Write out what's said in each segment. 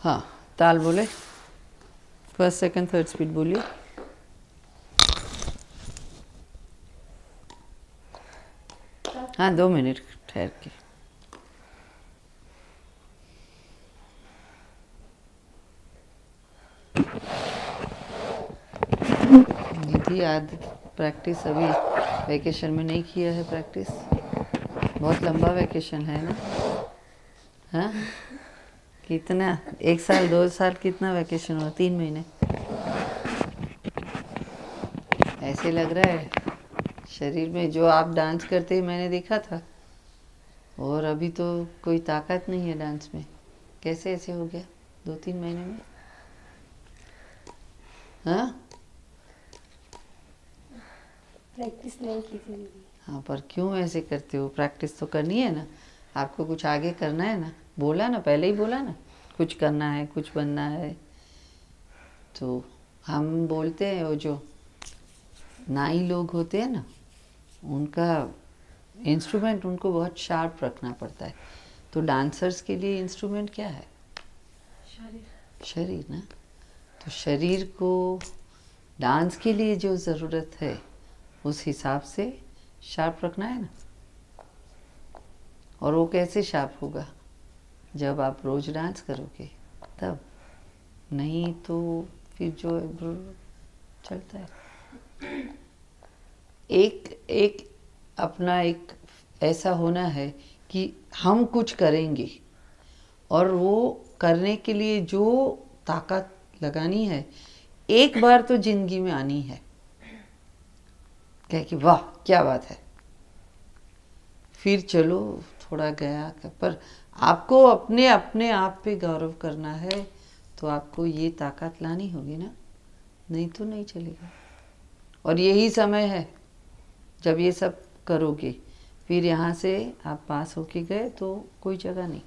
हाँ, ताल बोले, फर्स्ट सेकंड थर्ड स्पीड बोलिए। हाँ, 2 मिनट ठहर के। निधि आज प्रैक्टिस अभी वैकेशन में नहीं किया है प्रैक्टिस। बहुत लंबा वैकेशन है ना। हाँ, कितना, 1 साल 2 साल कितना वैकेशन हुआ? 3 महीने ऐसे लग रहा है शरीर में। जो आप डांस करते ही मैंने देखा था, और अभी तो कोई ताकत नहीं है डांस में। कैसे ऐसे हो गया 2-3 महीने में? हाँ, प्रैक्टिस नहीं की थी। हाँ, पर क्यों ऐसे करते हो? प्रैक्टिस तो करनी है ना, आपको कुछ आगे करना है ना। बोला ना, पहले ही बोला ना, कुछ करना है, कुछ बनना है। तो हम बोलते हैं, वो जो नाई लोग होते हैं ना, उनका इंस्ट्रूमेंट उनको बहुत शार्प रखना पड़ता है। तो डांसर्स के लिए इंस्ट्रूमेंट क्या है? शरीर ना। तो शरीर को डांस के लिए जो ज़रूरत है उस हिसाब से शार्प रखना है ना। और वो कैसे शार्प होगा? जब आप रोज डांस करोगे तब। नहीं तो फिर जो चलता है। एक अपना एक ऐसा होना है कि हम कुछ करेंगे, और वो करने के लिए जो ताकत लगानी है, एक बार तो जिंदगी में आनी है। कह कि वाह क्या बात है, फिर चलो थोड़ा गया। पर आपको अपने अपने आप पे गौरव करना है, तो आपको ये ताकत लानी होगी ना, नहीं तो नहीं चलेगा। और यही समय है जब ये सब करोगे। फिर यहाँ से आप पास होके गए तो कोई जगह नहीं।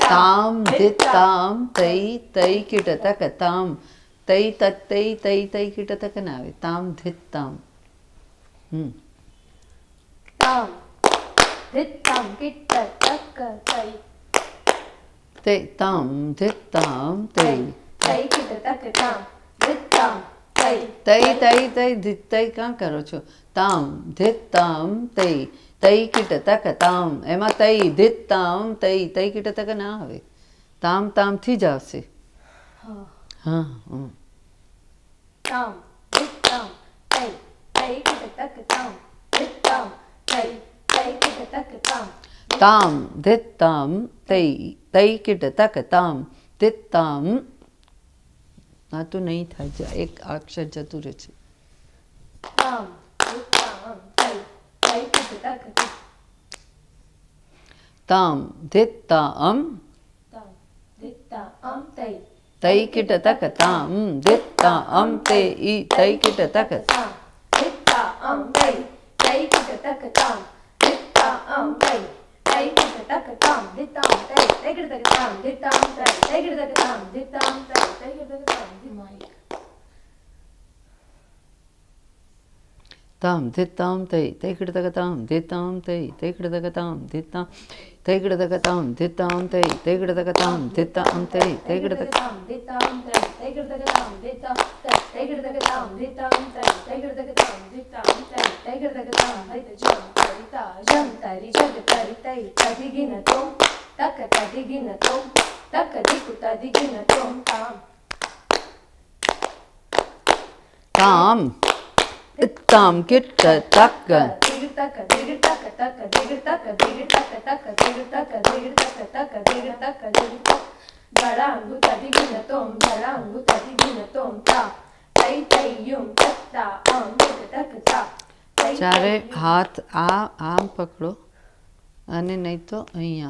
ताम धित ताम तई तई किट तक ताम तई तक तई तई तई किट तक नावे ताम धित ताम। ताम धित ताम किट तक तई तई ताम धित ताम तई तई किट तक ताम धित ताम तई तई तई तई धित तई क्या करो છો? ताम धित ताम तई तई किट तक ताम। એમાં તઈ ધિત તામ તઈ તઈ કિટ તક ના આવે, તામ તામ થી જ આવશે। હા, ताम धित ताम तई तई किट तक ताम धित ताम तई तई किट तक ताम ताम धित ताम तई तई किट तक ताम धित ताम। हाँ तो नहीं था, एक अक्षर चतुर है। ताम धित ताम तई तई किट तक ताम धित ताम धित ताम तई तई किट तक ताम धित ताम तई तई किट तक ताम धित ताम तई तई किट तक ताम धित ताम तई तई किट तक ताम धित ताम तई तई किट तक ताम धित ताम तई तई किट तक ताम धित ताम तई तई किट तक ताम दिमाग ताम धित ताम तई तई किट तक ताम धित ताम तई तई किट तक ताम धित ताम तई किट तक ताम धित ताम तई तई किट तक ताम धित ताम तई तई किट तक ताम धित ताम तई तई किट तक ताम धित ताम तई तई किट तक ताम धित ताम तई तई किट तक ताम धित ताम तई तई किट तक ताम हरित जम करिता जम तरि जग तरि तई तदिगिन तुम तक तदिगिन तुम तक दिकु तदिगिन तुम ताम ताम ताम किट तक दिग तक दिग तक तक दिग तक दिग तक तक दिग तक दिग तक तक दिग तक दिग तक धड़ांगु तदिगिन तुम धड़ांगु तदिगिन तुम ता तई तई युम तत्ता आम दिग तक ता चारे हाथ आम पकड़ो, અને નહીં તો અહીંયા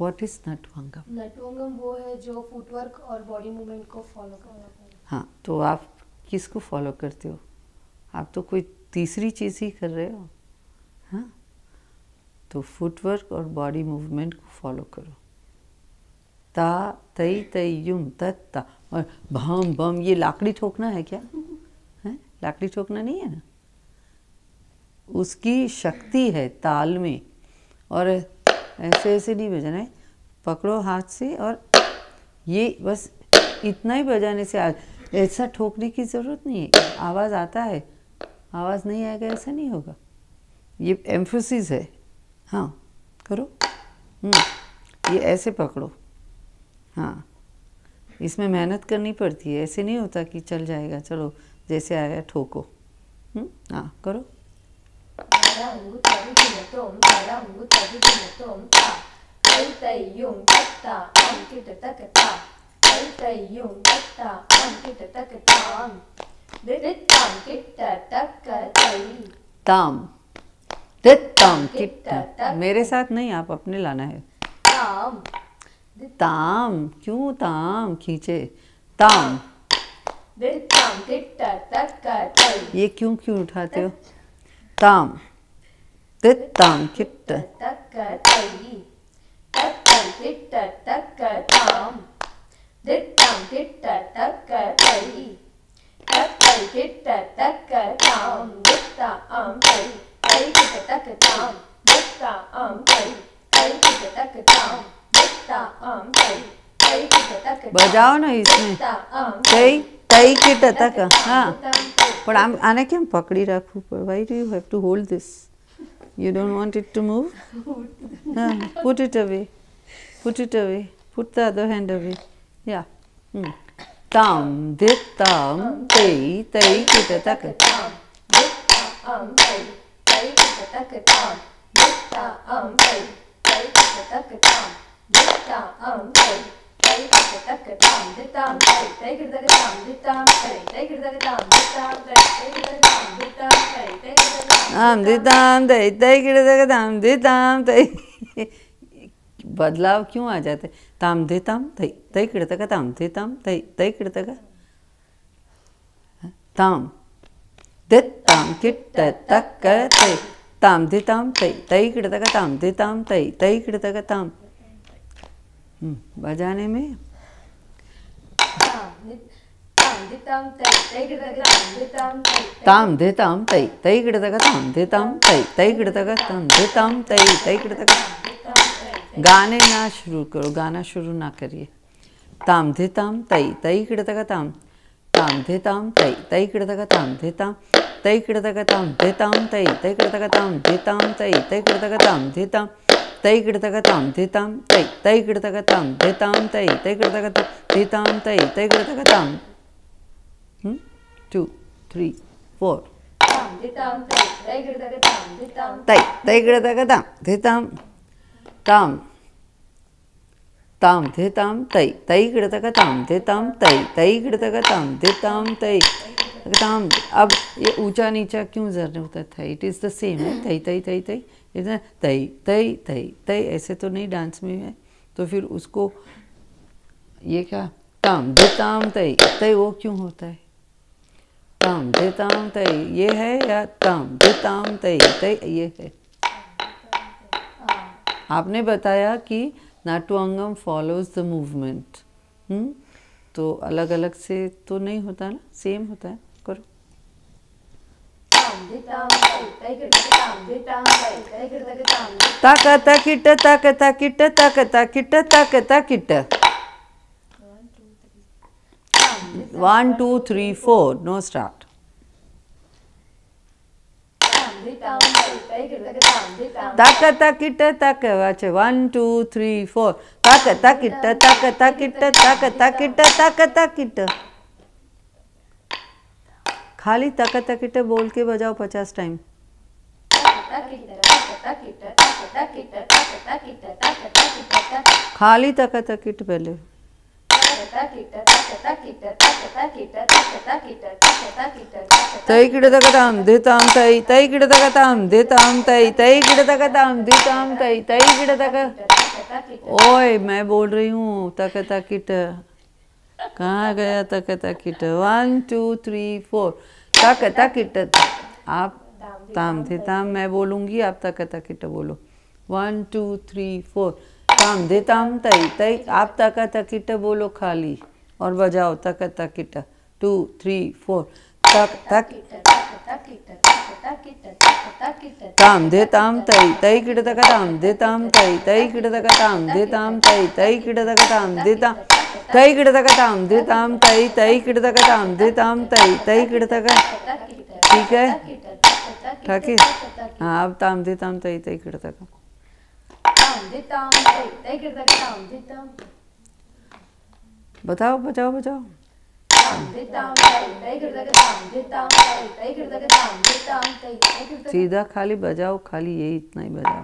व्हाट इज नटवंगम? नटवंगम वो है जो फुटवर्क और बॉडी मूवमेंट को फॉलो करता है। हाँ, तो आप किसको फॉलो करते हो? आप तो कोई तीसरी चीज़ ही कर रहे हो। हाँ, तो फुटवर्क और बॉडी मूवमेंट को फॉलो करो। ता तई तई युम तत्ता और भम बम, ये लाकड़ी ठोकना है क्या? है? लाकड़ी ठोकना नहीं है ना। उसकी शक्ति है ताल में, और ऐसे ऐसे नहीं बजाना है, पकड़ो हाथ से और ये बस इतना ही बजाने से ऐसा ठोकने की ज़रूरत नहीं है। आवाज़ आता है, आवाज़ नहीं आएगा ऐसा नहीं होगा, ये एम्फोसिस है। हाँ करो, ये ऐसे पकड़ो। हाँ, इसमें मेहनत करनी पड़ती है, ऐसे नहीं होता कि चल जाएगा, चलो जैसे आया ठोको। हाँ करो। ताम ताम किट्टा, मेरे साथ नहीं, आप अपने लाना है। ताम ताम, क्यों ताम खींचे? ताम, ये क्यों क्यों उठाते हो? ताम ताम किट्टा, बजाओ ना इसमें। तई तई किट तक। हाँ, पर आने क्यों पकड़ी रखूँ? Why do you have to hold this? You don't want it to move? Put it away. Put it away. Put the other hand away. Yeah. Tam dit tam tei tei kitta tak. बदलाव क्यों आ जाते? ताम दे ताम तई तई किड़तक ताम दे ताम तई तई किड़तक ताम दे ताम किट तक तई ताम दे ताम तई तई किड़तक ताम दे ताम तई तई किड़तक ताम। बजाने में ताम दे ताम तई तई किड़तक ताम दे ताम तई तई किड़तक ताम दे ताम तई तई किड़तक। गाने ना शुरू करो, गाना शुरू ना करिए। ताम दे ताम तई तई किड़तक ताम ताम दे ताम तई तई किड़तक ताम दे ताम तई किड़तक ताम दे ताम तई तई किड़तक ताम दे ताम तई तई किड़तक ताम दे ताम तई किड़तक ताम दे ताम तई तई किड़तक ताम दे ताम तई तई किड़तक दे ताम तई तई किड़तक ताम। 2 3 4 तई तई किड़तक ताम दे ताम ताम ताम दे ताम तई तई किड़तक ताम दे ताम तई तई किड़तक ताम दे ताम तई ताम। अब ये ऊंचा नीचा क्यों जरूरत है? इट इज़ द सेम है। तई तई तई तई इतना तई तई तई तई ऐसे तो नहीं डांस में है, तो फिर उसको ये क्या ताम दे ताम तई तई वो क्यों होता है? ताम दे ताम तई ये है या ताम दे ताम तई तई ये है? आपने बताया कि नाट्यंगम फॉलोज द मूवमेंट, तो अलग अलग से तो नहीं होता ना, सेम होता है। करो। तक तकिट तक तकिट तक तकिट तक तकिट 1 2 3 4 नो स्टार्ट। तक तकिट तक 1 2 3 4 तक तकिट तक तकिट तक तकिट तक तकिट। खाली तक तकिट बोल के बजाओ 50 टाइम। खाली तक तकिट पहले तै किडतकताम दिताम तै तै किडतकताम दिताम तै तै किडतकताम दिताम तै तै किडतक। ओए मैं बोल रही हूँ तक तकिट, कहाँ गया तक तकिट? 1 2 3 4 तक तकिट। आप ताम दिताम मैं बोलूँगी, आप तक तकिट बोलो। 1 2 3 4 ताम दिताम तै तै, आप तक तकिट बोलो खाली और बजाओ तक तकिट। 2 3 4 तक तक ताम देताम तै तै किडतकताम देताम तै तै किडतकताम देताम तै तै किडतकताम देताम तै किडतकताम देताम तै तै किडतकताम देताम तै तै किडतक। ठीक है, ठीक है। हाँ, अब ताम देताम तै तै किडतक। बताओ बजाओ बजाओ। सीधा खाली बजाओ, खाली यही इतना ही बजाओ।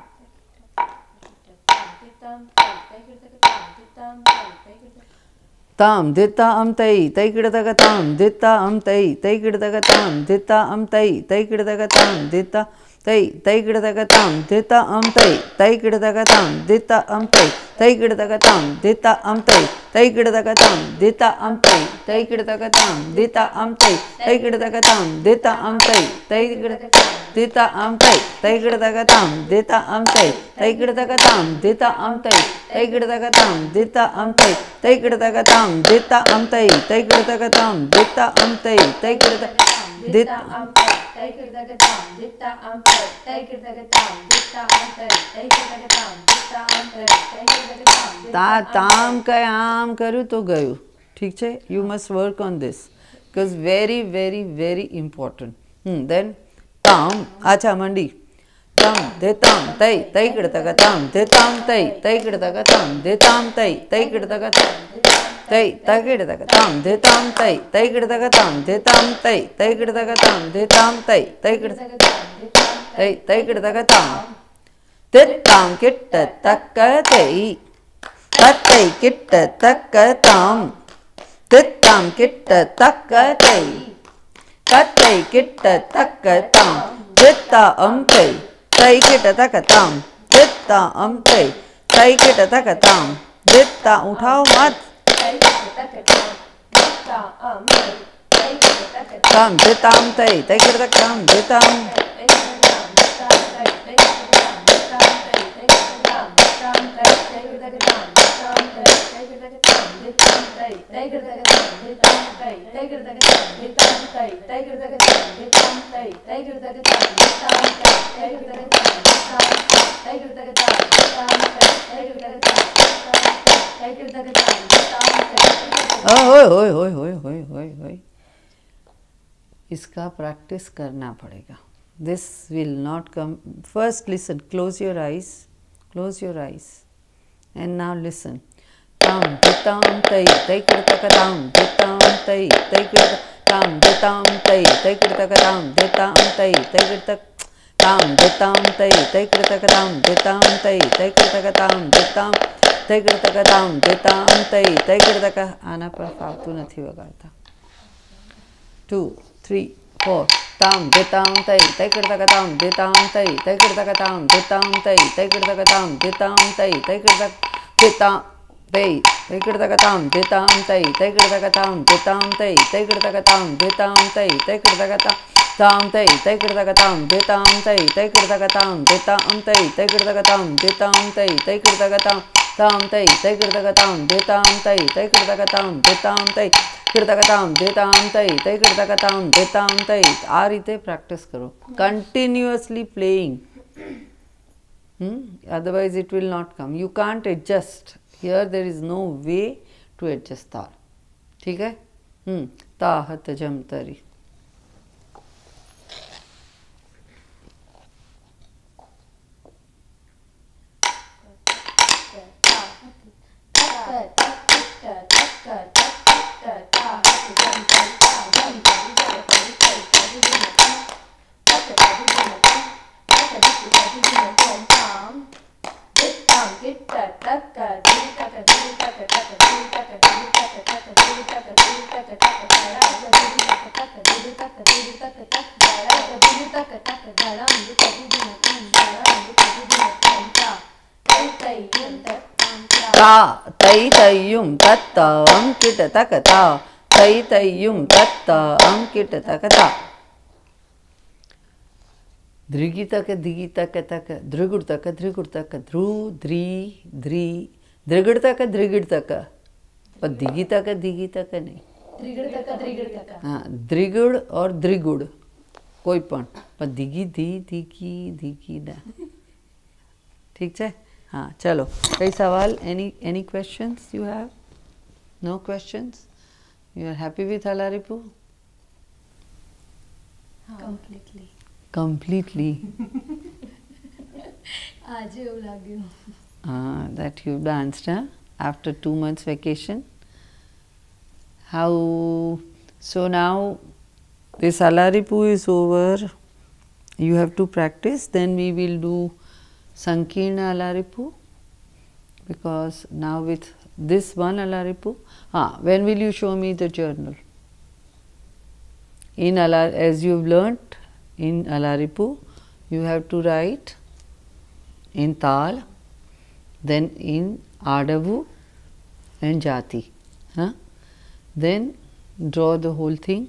ताम देता अम तै तै किडतक ताम देता अम तै तै किडतक ताम देता अम तै तै किडतक ताम देता तै तै किडतक ताम देता अम तै तै किडतक ताम देता अम तै तै किडतक ताम देता अम तै तै किडतक ताम देता अम तै तै किडतक ताम देता अम तै तै किडतक ताम देता अम तै तै किडतक देता अम तै तै किडतक ताम देता अम तै तै किडतक ताम देता अम तै तै किडतक ताम देता अम तै तै किडतक ताम देता अम तै तै किडतक ताम देता अम तै तै किडतक देता अम तै तै किडतक ताम देता अम तै तै किडतक ताम देता अम तै तै किडतक ताम देता अम तै तै किडतक ताम ता ताम कय आम करूँ तो गयो। ठीक है, you must work on this because very very very important. Then ताम, अच्छा मंडी ताम देताम तै तै किडतक ताम देताम तै तै किडतक ताम देताम तै तै किडतक तै तै किडतक ताम देताम तै तै किडतक ताम देताम तै तै किडतक ताम देताम तै तै किडतक तै तै किडतक ताम देताम किट्ट तक तै तै किट्ट तक ताम देताम किट्ट तक तै तै किट्ट तक ताम देता अम तै तै किडतक ताम देता अम तै तै किडतक ताम देता, उठाओ मत, ताम देताम तै तै किडतक ताम देताम इसका प्रैक्टिस करना पड़ेगा। This will not come. First listen, close your eyes and now listen. ताम देताम तै तै किडतक ताम देताम तै तै किडतक ताम देताम तै तै किडतक ताम देताम तै तै किडतक ताम देताम तै तै किडतक ताम देताम तै तै किडतक ताम देताम तै किडतक ताम देताम तै तै किडतक। आना पर फालतू નથી વગાડતા। 2 3 4 ताम देताम तै तै किडतक ताम देताम तै तै किडतक ताम देताम तै तै किडतक ताम देताम तै तै किडतक देताम तै तै किडतक ताम देताम तै तै किडतक ताम देताम तै तै किडतक ताम देताम तै तै किडतक ताम तै तै किडतक ताम देताम तै तै किडतक ताम देताम तै तै किडतक ताम देताम तै तै किडतक ताम तै तै किडतक ताम देताम तै तै किडतक ताम देताम तै किडतक ताम देताम तै तै किडतक ताम देताम तै। आ रीते प्रैक्टिस करो, continuously playing, otherwise it will not come. You can't adjust here, there is no way to adjust ताल। ठीक है, ताहत जम तरी। तक दिल तक तक धड़ाम तक दिन तम धड़ाम तक दिन तम ता तै तै यम तक तम ता तै तय्युम तत्त अंकित तक ता तै तय्युम तत्त अंकित तक ता दृगी तक दिगी तक तक दृगुड़ तक ध्रु द्री द्री दृगड़ तक पर दिगी तक नहीं त्रिगड़ तक हाँ दृगुड़ और दृगुड़ कोई पर दिगी दी दिगी दिगी ना ठीक है हाँ चलो कई सवाल any questions you have no questions you are happy with Alarippu completely completely आज એવું લાગ્યું that you danced after 2 months vacation. How so now this Alaripu is over, you have to practice, then we will do Sankirna Alaripu, because now with this one Alaripu, when will you show me the journal? In as you've learnt in Alaripu, you have to write in Tal, then in Adavu and Jati. Then draw the whole thing.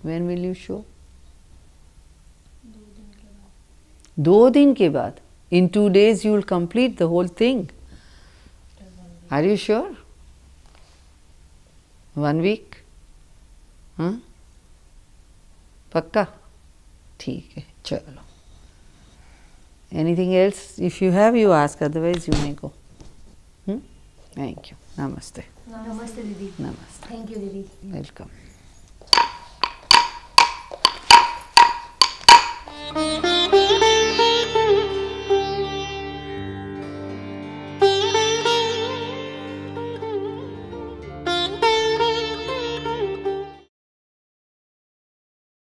When will you show? 2 दिन के बाद. In 2 days you will complete the whole thing. Are you sure? 1 week? पक्का ठीक है चलो anything else if you have you ask otherwise you may go thank you नमस्ते नमस्ते दीदी नमस्ते थैंक यू दीदी वेलकम